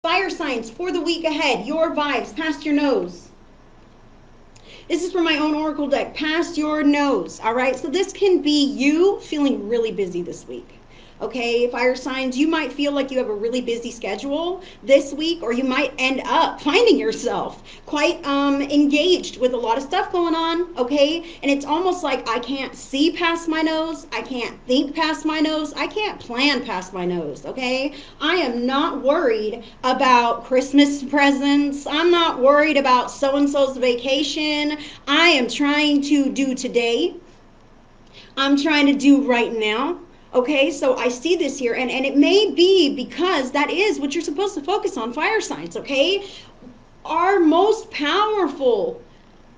Fire signs for the week ahead, your vibes, past your nose. This is from my own oracle deck, past your nose. All right, so this can be you feeling really busy this week. Okay, fire signs, you might feel like you have a really busy schedule this week, or you might end up finding yourself quite engaged with a lot of stuff going on. Okay, and it's almost like I can't see past my nose, I can't think past my nose, I can't plan past my nose. Okay, I am not worried about Christmas presents, I'm not worried about so and so's vacation. I am trying to do today, I'm trying to do right now. Okay, so I see this here, and it may be because that is what you're supposed to focus on, fire signs. Okay, our most powerful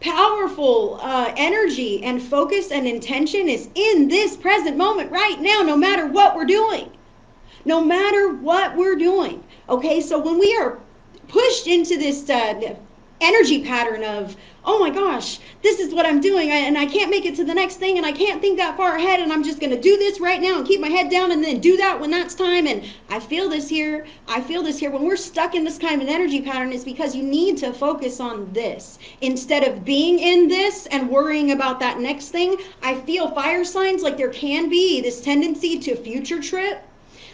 energy and focus and intention is in this present moment right now, no matter what we're doing. No matter what we're doing. Okay, so when we are pushed into this energy pattern of, oh my gosh, this is what I'm doing, and I can't make it to the next thing, and I can't think that far ahead, and I'm just going to do this right now and keep my head down and then do that when that's time. And I feel this here. When we're stuck in this kind of an energy pattern, it's because you need to focus on this instead of being in this and worrying about that next thing. I feel fire signs like there can be this tendency to future trip.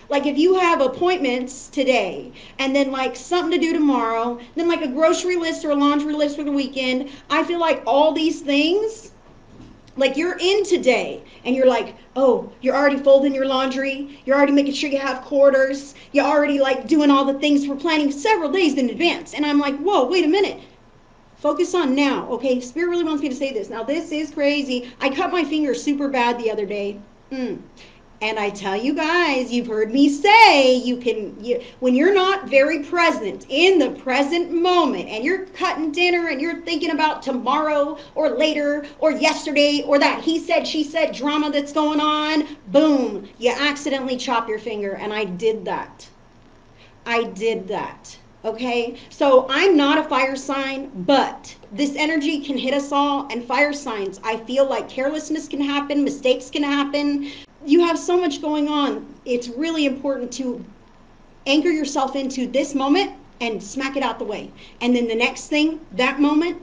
Like if you have appointments today and then like something to do tomorrow, then like a grocery list or a laundry list for the weekend, I feel like all these things, like you're in today and you're like, oh, you're already folding your laundry, you're already making sure you have quarters, you're already like doing all the things for planning several days in advance. And I'm like, whoa, wait a minute. Focus on now. Okay, Spirit really wants me to say this. Now this is crazy. I cut my finger super bad the other day. And I tell you guys, you've heard me say, when you're not very present in the present moment and you're cutting dinner and you're thinking about tomorrow or later or yesterday or that he said, she said drama that's going on, boom, you accidentally chop your finger. And I did that. Okay, so I'm not a fire sign, but this energy can hit us all. And fire signs, I feel like carelessness can happen, mistakes can happen. You have so much going on. It's really important to anchor yourself into this moment and smack it out the way. And then the next thing, that moment,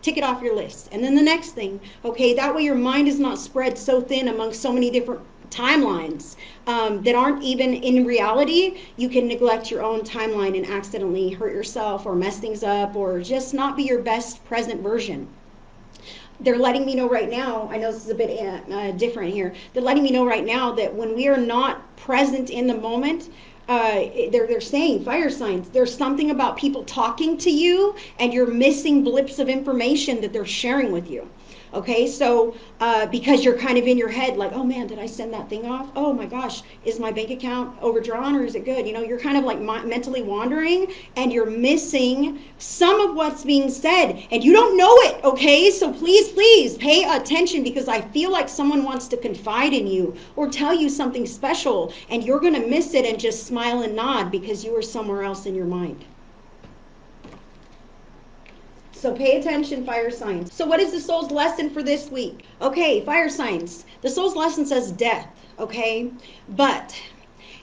tick it off your list. And then the next thing, okay, that way your mind is not spread so thin among so many different timelines that aren't even in reality. You can neglect your own timeline and accidentally hurt yourself or mess things up or just not be your best present version. They're letting me know right now, I know this is a bit different here, they're letting me know right now that when we are not present in the moment, they're saying, fire signs, there's something about people talking to you and you're missing blips of information that they're sharing with you. Okay, so because you're kind of in your head like, oh man, did I send that thing off? Oh my gosh, is my bank account overdrawn or is it good? You know, you're kind of like mentally wandering and you're missing some of what's being said and you don't know it. Okay, so please pay attention because I feel like someone wants to confide in you or tell you something special and you're going to miss it and just smile and nod because you were somewhere else in your mind. So pay attention, fire signs. So what is the soul's lesson for this week? Okay, fire signs. The soul's lesson says death, okay? But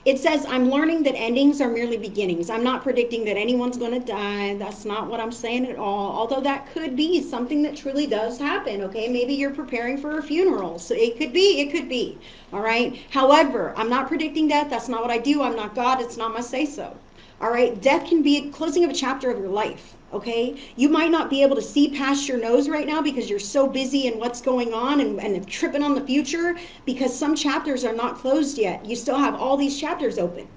it says, I'm learning that endings are merely beginnings. I'm not predicting that anyone's going to die. That's not what I'm saying at all. Although that could be something that truly does happen, okay? Maybe you're preparing for a funeral. So it could be, all right? However, I'm not predicting death. That's not what I do. I'm not God. It's not my say-so. All right, death can be a closing of a chapter of your life, okay? You might not be able to see past your nose right now because you're so busy in what's going on and tripping on the future because some chapters are not closed yet. You still have all these chapters open.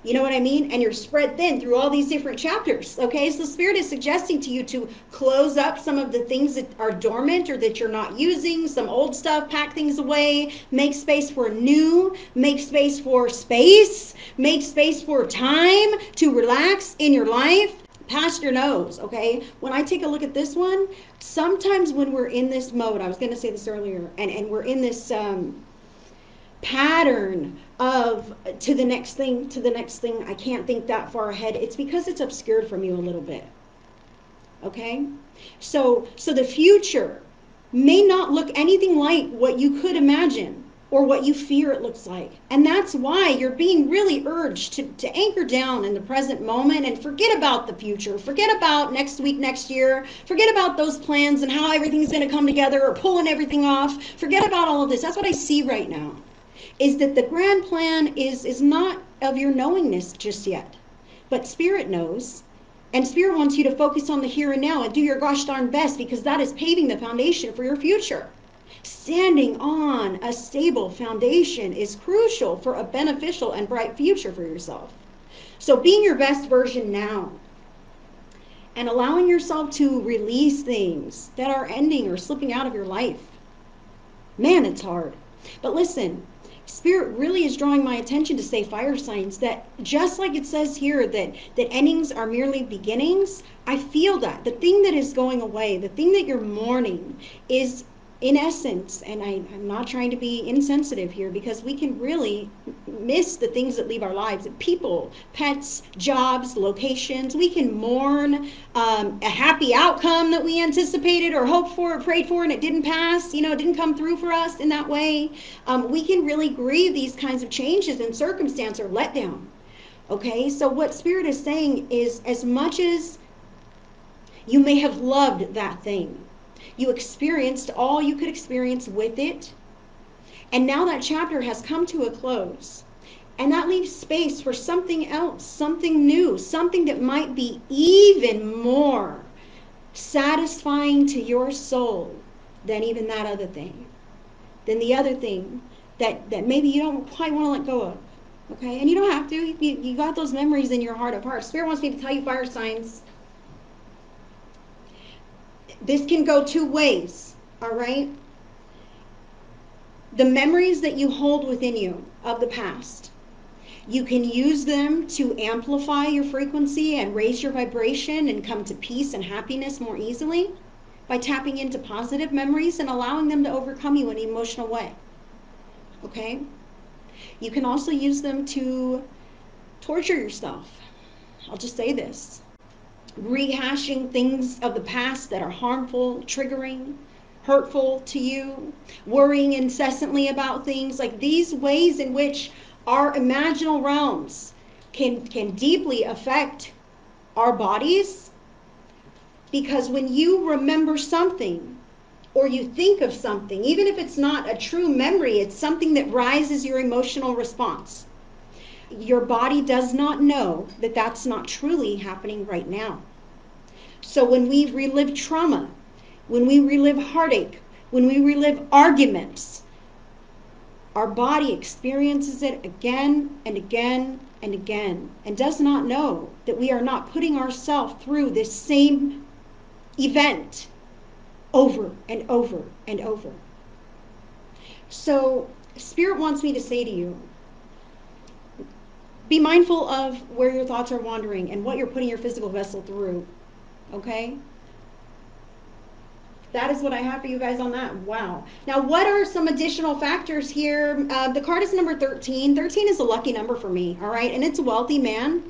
You know what I mean? And you're spread thin through all these different chapters, okay? So Spirit is suggesting to you to close up some of the things that are dormant or that you're not using, some old stuff, pack things away, make space for new, make space for space, make space for time to relax in your life. Past your nose, okay? When I take a look at this one, sometimes when we're in this mode, I was going to say this earlier, and we're in this pattern of to the next thing, I can't think that far ahead. It's because it's obscured from you a little bit. Okay? So the future may not look anything like what you could imagine or what you fear it looks like. And that's why you're being really urged to anchor down in the present moment and forget about the future. Forget about next week, next year. Forget about those plans and how everything's going to come together or pulling everything off. Forget about all of this. That's what I see right now, is that the grand plan is not of your knowingness just yet. But Spirit knows. And Spirit wants you to focus on the here and now and do your gosh darn best, because that is paving the foundation for your future. Standing on a stable foundation is crucial for a beneficial and bright future for yourself. So being your best version now and allowing yourself to release things that are ending or slipping out of your life. Man, it's hard. But listen, Spirit really is drawing my attention to say, fire signs, that just like it says here that endings are merely beginnings, I feel that the thing that is going away, the thing that you're mourning is, in essence, and I'm not trying to be insensitive here, because we can really miss the things that leave our lives. People, pets, jobs, locations. We can mourn a happy outcome that we anticipated or hoped for or prayed for and it didn't pass, it didn't come through for us in that way. We can really grieve these kinds of changes in circumstance or letdown. Okay, so what Spirit is saying is, as much as you may have loved that thing, you experienced all you could experience with it, and now that chapter has come to a close, and that leaves space for something else, something new, something that might be even more satisfying to your soul than even that other thing, than the other thing that maybe you don't quite want to let go of. Okay, and you don't have to. You got those memories in your heart of hearts. Spirit wants me to tell you, fire signs, this can go two ways, all right? The memories that you hold within you of the past, you can use them to amplify your frequency and raise your vibration and come to peace and happiness more easily by tapping into positive memories and allowing them to overcome you in an emotional way, okay? You can also use them to torture yourself. I'll just say this. Rehashing things of the past that are harmful, triggering, hurtful to you, worrying incessantly about things, like these ways in which our imaginal realms can deeply affect our bodies. Because when you remember something or you think of something, even if it's not a true memory, it's something that rises your emotional response. Your body does not know that that's not truly happening right now. So when we relive trauma, when we relive heartache, when we relive arguments, our body experiences it again and again and again, and does not know that we are not putting ourselves through this same event over and over and over. So Spirit wants me to say to you, be mindful of where your thoughts are wandering and what you're putting your physical vessel through, okay? That is what I have for you guys on that. Wow. Now, what are some additional factors here? The card is number 13. 13 is a lucky number for me, all right? And it's a wealthy man.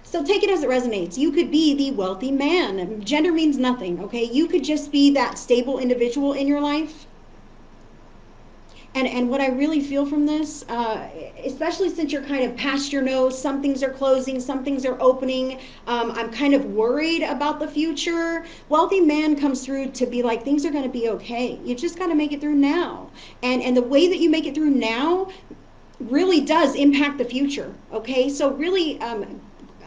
So take it as it resonates. You could be the wealthy man. Gender means nothing, okay? You could just be that stable individual in your life. And what I really feel from this, especially since you're kind of past your nose, some things are closing, some things are opening. I'm kind of worried about the future. Wealthy man comes through to be like, things are going to be okay. You just got to make it through now. And the way that you make it through now really does impact the future. Okay, so really,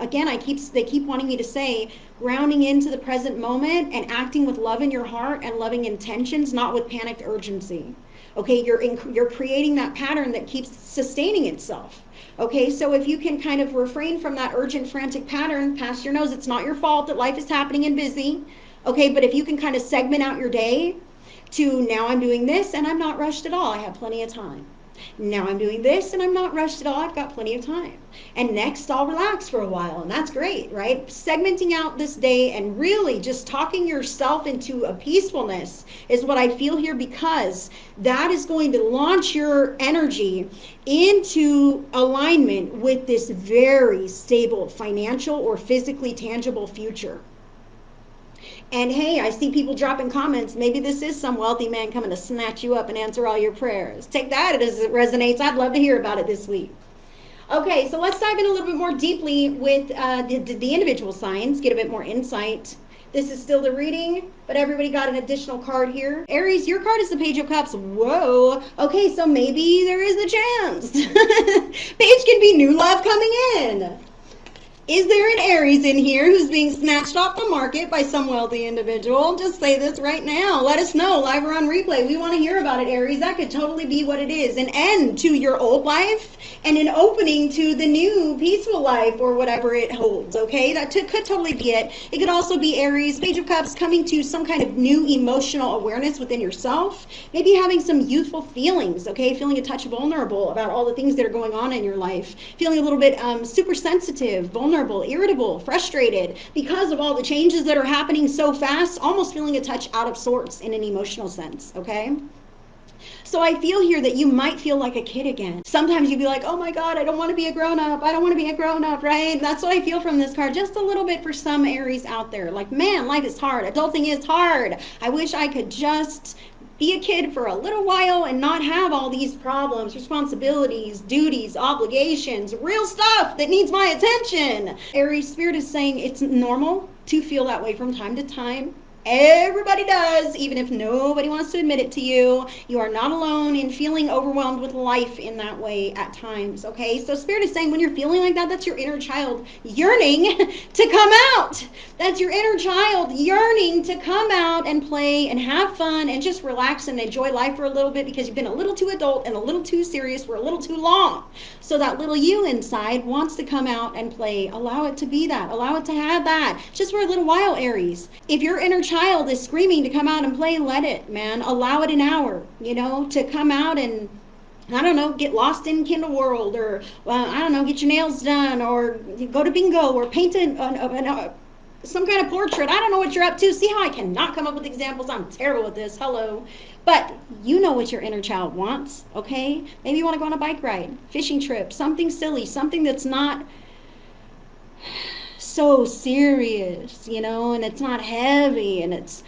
again, they keep wanting me to say, grounding into the present moment and acting with love in your heart and loving intentions, not with panicked urgency. Okay, you're creating that pattern that keeps sustaining itself. Okay, so if you can kind of refrain from that urgent, frantic pattern past your nose, it's not your fault that life is happening and busy. Okay, but if you can kind of segment out your day to, now I'm doing this and I'm not rushed at all, I have plenty of time. Now I'm doing this and I'm not rushed at all, I've got plenty of time. And next I'll relax for a while, and that's great, right? Segmenting out this day and really just talking yourself into a peacefulness is what I feel here, because that is going to launch your energy into alignment with this very stable financial or physically tangible future. And hey, I see people dropping comments. Maybe this is some wealthy man coming to snatch you up and answer all your prayers. Take that as it resonates. I'd love to hear about it this week. Okay, so let's dive in a little bit more deeply with the individual signs, get a bit more insight. This is still the reading, but everybody got an additional card here. Aries, your card is the Page of Cups. Whoa. Okay, so maybe there is a chance. Page can be new love coming in. Is there an Aries in here who's being snatched off the market by some wealthy individual? Just say this right now. Let us know, live or on replay. We want to hear about it, Aries. That could totally be what it is. An end to your old life and an opening to the new peaceful life or whatever it holds, okay? That could totally be it. It could also be Aries, Page of Cups, coming to some kind of new emotional awareness within yourself. Maybe having some youthful feelings, okay? Feeling a touch vulnerable about all the things that are going on in your life. Feeling a little bit super sensitive, vulnerable, irritable, frustrated because of all the changes that are happening so fast, almost feeling a touch out of sorts in an emotional sense, okay? So I feel here that you might feel like a kid again. Sometimes you'd be like, oh my God, I don't want to be a grown-up. I don't want to be a grown-up, right? That's what I feel from this card. Just a little bit for some Aries out there. Like, man, life is hard. Adulting is hard. I wish I could just be a kid for a little while and not have all these problems, responsibilities, duties, obligations, real stuff that needs my attention. Aries, Spirit is saying it's normal to feel that way from time to time. Everybody does, even if nobody wants to admit it to you. You are not alone in feeling overwhelmed with life in that way at times, okay? So Spirit is saying when you're feeling like that, that's your inner child yearning to come out. That's your inner child yearning to come out and play and have fun and just relax and enjoy life for a little bit because you've been a little too adult and a little too serious for a little too long. So that little you inside wants to come out and play. Allow it to be that. Allow it to have that. Just for a little while, Aries. If your inner child is screaming to come out and play, let it, man. Allow it an hour, to come out and, I don't know, get lost in Kindle World or, I don't know, get your nails done or go to bingo or paint some kind of portrait. I don't know what you're up to. See how I cannot come up with examples? I'm terrible with this. Hello. But you know what your inner child wants, okay? Maybe you want to go on a bike ride, fishing trip, something silly, something that's not so serious, and it's not heavy, and it's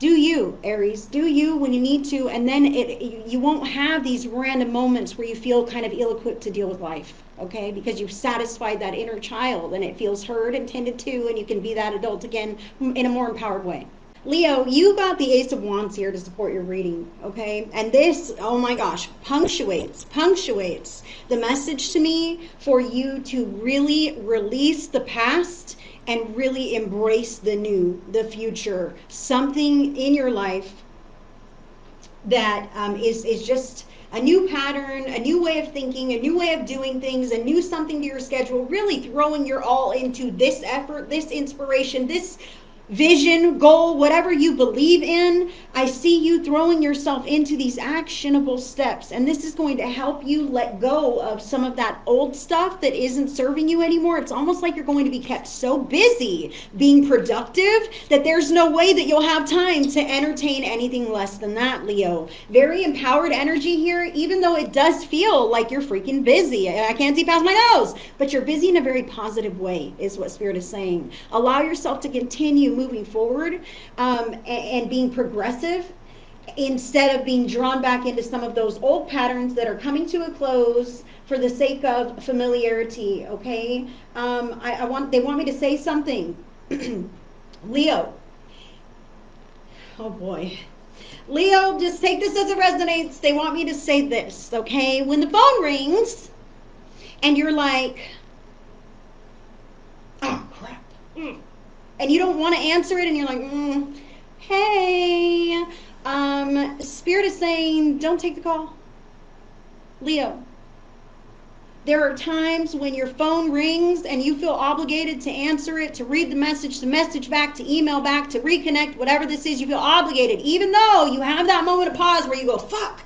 do you, Aries, do you when you need to, and then you won't have these random moments where you feel kind of ill-equipped to deal with life, okay? Because you've satisfied that inner child, and it feels heard and tended to, and you can be that adult again in a more empowered way. Leo, you got the Ace of Wands here to support your reading, okay? And this, oh my gosh, punctuates the message to me for you to really release the past and really embrace the new, the future. Something in your life that is just a new pattern, a new way of thinking, a new way of doing things, a new something to your schedule, really throwing your all into this effort, this inspiration, this vision, goal, whatever you believe in. I see you throwing yourself into these actionable steps, and this is going to help you let go of some of that old stuff that isn't serving you anymore. It's almost like you're going to be kept so busy being productive that there's no way that you'll have time to entertain anything less than that, Leo. Very empowered energy here, even though it does feel like you're freaking busy. I can't see past my nose, but you're busy in a very positive way is what Spirit is saying. Allow yourself to continue moving forward and being progressive instead of being drawn back into some of those old patterns that are coming to a close for the sake of familiarity, okay? They want me to say something. Leo. Oh boy. Leo, just take this as it resonates. They want me to say this, okay? When the phone rings and you're like, oh crap. And you don't want to answer it, and you're like, hey, Spirit is saying, don't take the call. Leo, there are times when your phone rings and you feel obligated to answer it, to read the message back, to email back, to reconnect, whatever this is, you feel obligated, even though you have that moment of pause where you go, fuck,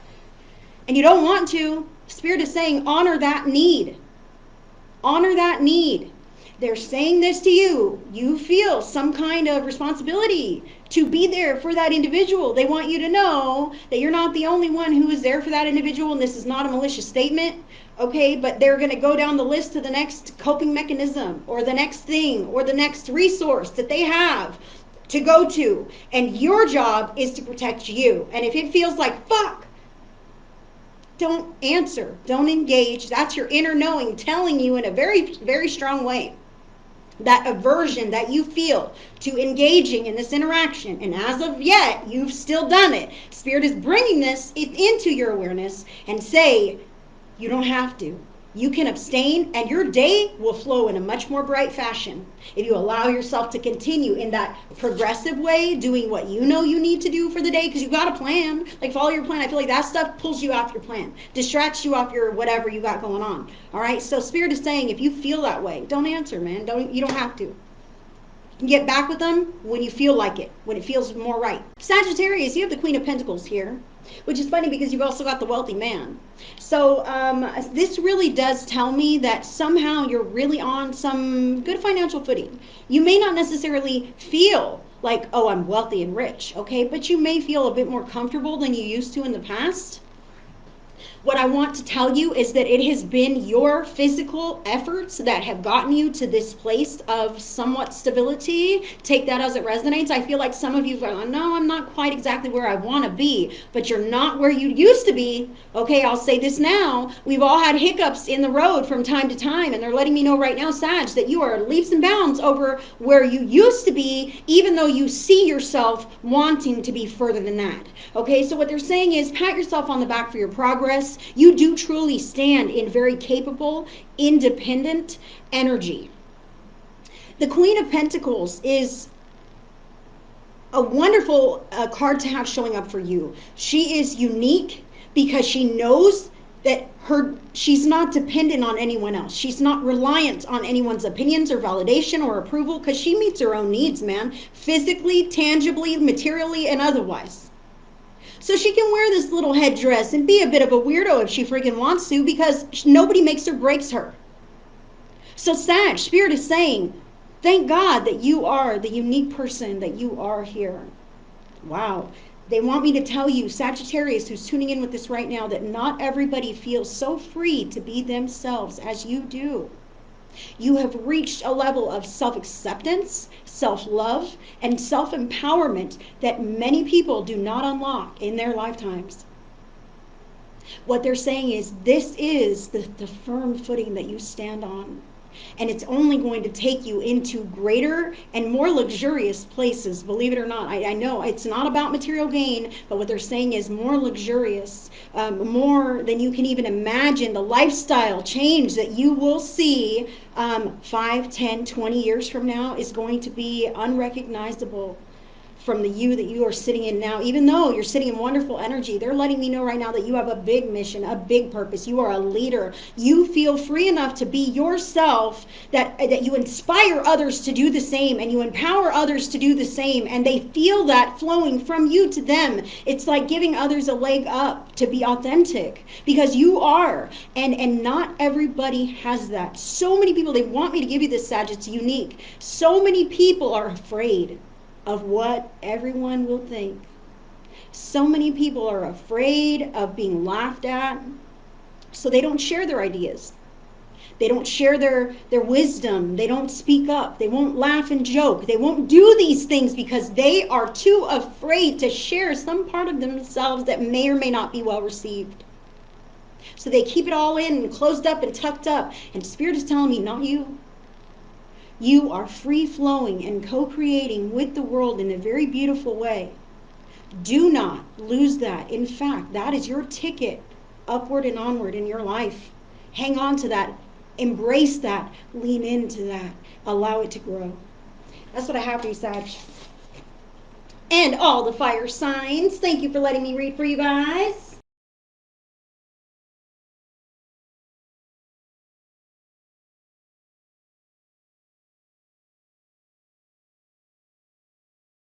and you don't want to. Spirit is saying, honor that need. Honor that need. They're saying this to you. You feel some kind of responsibility to be there for that individual. They want you to know that you're not the only one who is there for that individual, and this is not a malicious statement, okay? But they're going to go down the list to the next coping mechanism or the next thing or the next resource that they have to go to, and your job is to protect you. And if it feels like fuck, don't answer, don't engage. That's your inner knowing telling you in a very, very strong way that aversion that you feel to engaging in this interaction. And as of yet, you've still done it. Spirit is bringing this into your awareness and say, you don't have to. You can abstain, and your day will flow in a much more bright fashion if you allow yourself to continue in that progressive way, doing what you know you need to do for the day, because you've got a plan. Like, follow your plan. I feel like that stuff pulls you off your plan, distracts you off your whatever you got going on. All right? So Spirit is saying, if you feel that way, don't answer, man. You don't have to. You can get back with them when you feel like it, when it feels more right. Sagittarius, you have the Queen of Pentacles here, which is funny because you've also got the wealthy man. So this really does tell me that somehow you're really on some good financial footing. You may not necessarily feel like, oh, I'm wealthy and rich, okay? But you may feel a bit more comfortable than you used to in the past. What I want to tell you is that it has been your physical efforts that have gotten you to this place of somewhat stability. Take that as it resonates. I feel like some of you are like, no, I'm not quite exactly where I want to be, but you're not where you used to be. Okay, I'll say this now. We've all had hiccups in the road from time to time, and they're letting me know right now, Sag, that you are leaps and bounds over where you used to be, even though you see yourself wanting to be further than that. Okay, so what they're saying is pat yourself on the back for your progress. You do truly stand in very capable, independent energy. The Queen of Pentacles is a wonderful card to have showing up for you. She is unique because she knows that she's not dependent on anyone else. She's not reliant on anyone's opinions or validation or approval, because she meets her own needs, man. Physically, tangibly, materially, and otherwise. So she can wear this little headdress and be a bit of a weirdo if she freaking wants to, because nobody makes or breaks her. So Sag, Spirit is saying, thank God that you are the unique person that you are here. Wow. They want me to tell you, Sagittarius, who's tuning in with this right now, that not everybody feels so free to be themselves as you do. You have reached a level of self-acceptance, self-love, and self-empowerment that many people do not unlock in their lifetimes. What they're saying is this is the firm footing that you stand on. And it's only going to take you into greater and more luxurious places, believe it or not. I know it's not about material gain, but what they're saying is more luxurious, more than you can even imagine. The lifestyle change that you will see 5, 10, 20 years from now is going to be unrecognizable from the you that you are sitting in now. Even though you're sitting in wonderful energy, they're letting me know right now that you have a big mission, a big purpose. You are a leader. You feel free enough to be yourself, that you inspire others to do the same, and you empower others to do the same, and they feel that flowing from you to them. It's like giving others a leg up to be authentic, because you are, and not everybody has that. So many people, they want me to give you this, Sag, it's unique. So many people are afraid of what everyone will think. So many people are afraid of being laughed at, so they don't share their ideas. They don't share their wisdom. They don't speak up. They won't laugh and joke. They won't do these things because they are too afraid to share some part of themselves that may or may not be well received. So they keep it all in and closed up and tucked up. And Spirit is telling me, not you. You are free-flowing and co-creating with the world in a very beautiful way. Do not lose that. In fact, that is your ticket upward and onward in your life. Hang on to that. Embrace that. Lean into that. Allow it to grow. That's what I have for you, Sag. And all the fire signs. Thank you for letting me read for you guys.